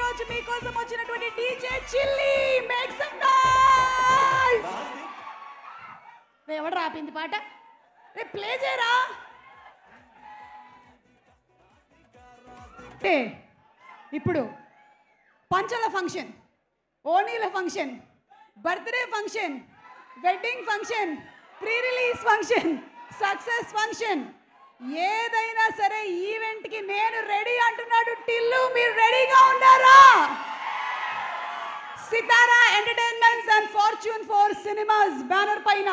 రోజు మీకోసం వచ్చినటువంటి డీజే చిల్లి మేక్ సమ్ నాయిస్. ఎవడు రాపింది పాట రే ప్లే చేయరా. ఇప్పుడు పంచల ఫంక్షన్, ఓణీల function, birthday function, wedding function, pre release function, success function, ఏదైనా సరే ఈవెంట్కి నేను రెడీ అంటున్నాడు టిల్లు. మీరు రెడీగా ఉన్నారా? Sithara Entertainments and Fortune 4 Cinemas banner పైన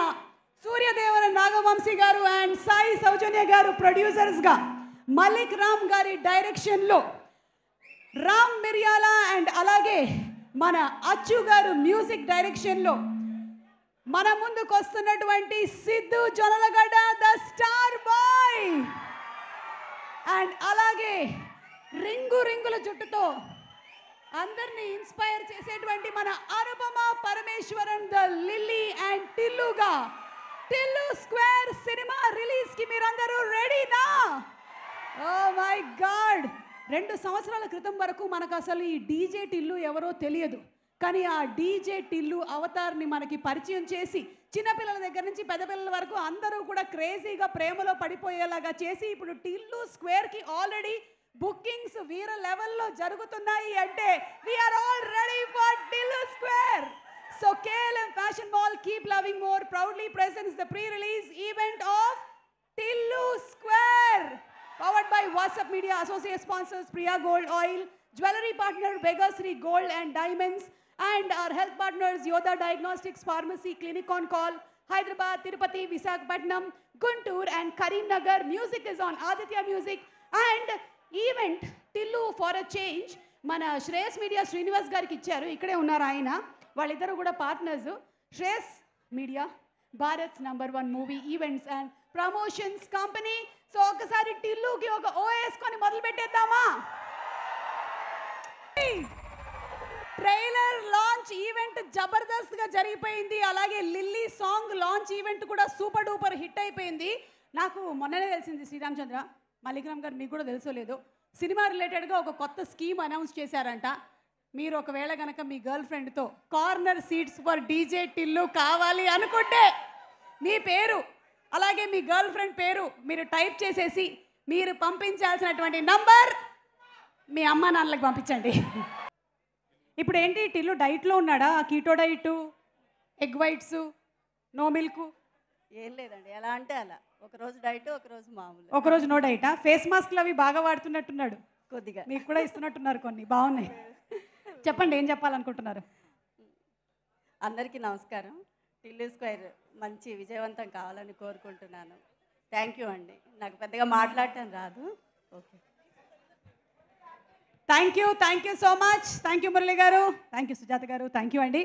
సూర్యదేవర నాగవంశీ గారు అండ్ సాయి సౌజన్య గారు ప్రొడ్యూసర్స్గా, మలిక్ రామ్ గారి డైరెక్షన్లో, రామ్ మిర్యాల అండ్ అలాగే మన అచ్చు గారు మ్యూజిక్ డైరెక్షన్లో మన ముందుకు వస్తున్నటువంటి Siddhu Jonnalagadda the star boy and అలాగే రింగు రింగుల జుట్టుతో అందరినీ ఇన్స్పైర్ చేసేటువంటి మన Anupama Parameswaran the lily and టిల్లుగా టిల్లు స్క్వేర్ సినిమా రిలీజ్కి మీరందరూ రెడీనా? ఓ మై గాడ్, 2 సంవత్సరాల క్రితం వరకు మనకు అసలు ఈ డీజే టిల్లు ఎవరో తెలియదు. కానీ ఆ డీజే టిల్లు అవతార్ని మనకి పరిచయం చేసి చిన్నపిల్లల దగ్గర నుంచి పెద్ద పిల్లల వరకు అందరూ కూడా క్రేజీగా ప్రేమలో పడిపోయేలాగా చేసి ఇప్పుడు టిల్లు స్క్వేర్కి ఆల్రెడీ బుకింగ్స్ వీర లెవెల్లో జరుగుతున్నాయి. అంటే we're all ready for Tillu square. So KLM Fashion Mall Keep Loving More proudly presents the pre-release event of Tillu Square, powered by WhatsApp Media. Associate sponsors Priya Gold Oil, jewelry partner Vegasri Gold and Diamonds, and our health partners Yoda Diagnostics Pharmacy, Clinic on Call, Hyderabad, Tirupati, Visakhapatnam, Guntur and Karimnagar. Music is on Aditya Music. And event Tillu for a change మన Shreyas media Srinivas గారికి ఇచ్చారు. ఇక్కడే ఉన్నారు ఆయన. వాళ్ళిద్దరు కూడా partners. Shreyas media Bharats #1 movie events and promotions company. So ఒకసారి టిల్లుకి ఒక ఓఎస్కొని మొదలు పెట్టేద్దామా? ట్రైలర్ లాంచ్ ఈవెంట్ జబర్దస్త్గా జరిగిపోయింది. అలాగే లిల్లీ సాంగ్ లాంచ్ ఈవెంట్ కూడా సూపర్ డూపర్ హిట్ అయిపోయింది. నాకు మొన్ననే తెలిసింది శ్రీరామచంద్ర, మల్లికరామ్ గారు మీకు కూడా తెలుసో లేదో, సినిమా రిలేటెడ్గా ఒక కొత్త స్కీమ్ అనౌన్స్ చేశారంట. మీరు ఒకవేళ కనుక మీ గర్ల్ ఫ్రెండ్తో corner seats for DJ Tillu కావాలి అనుకుంటే మీ పేరు అలాగే మీ గర్ల్ ఫ్రెండ్ పేరు మీరు టైప్ చేసేసి మీరు పంపించాల్సినటువంటి నంబర్ మీ అమ్మా నాన్నలకు పంపించండి. ఇప్పుడు ఏంటి టిల్లు డైట్లో ఉన్నాడా? Keto diet, egg whites, no milk ఏం లేదండి, ఎలా అంటే అలా. ఒకరోజు డైట్, ఒకరోజు మామూలు. ఒకరోజు నో డైటా? ఫేస్ మాస్క్లు అవి బాగా వాడుతున్నట్టున్నాడు. కొద్దిగా మీకు కూడా ఇస్తున్నట్టున్నారు కొన్ని, బాగున్నాయి. చెప్పండి, ఏం చెప్పాలనుకుంటున్నారు? అందరికీ నమస్కారం. టిల్లు స్క్వేర్ మంచి విజయవంతం కావాలని కోరుకుంటున్నాను. థ్యాంక్ యూ అండి. నాకు పెద్దగా మాట్లాడటం రాదు. Okay, thank you so much. Thank you Murali గారు, థ్యాంక్ యూ సుజాత గారు, థ్యాంక్ యూ అండి.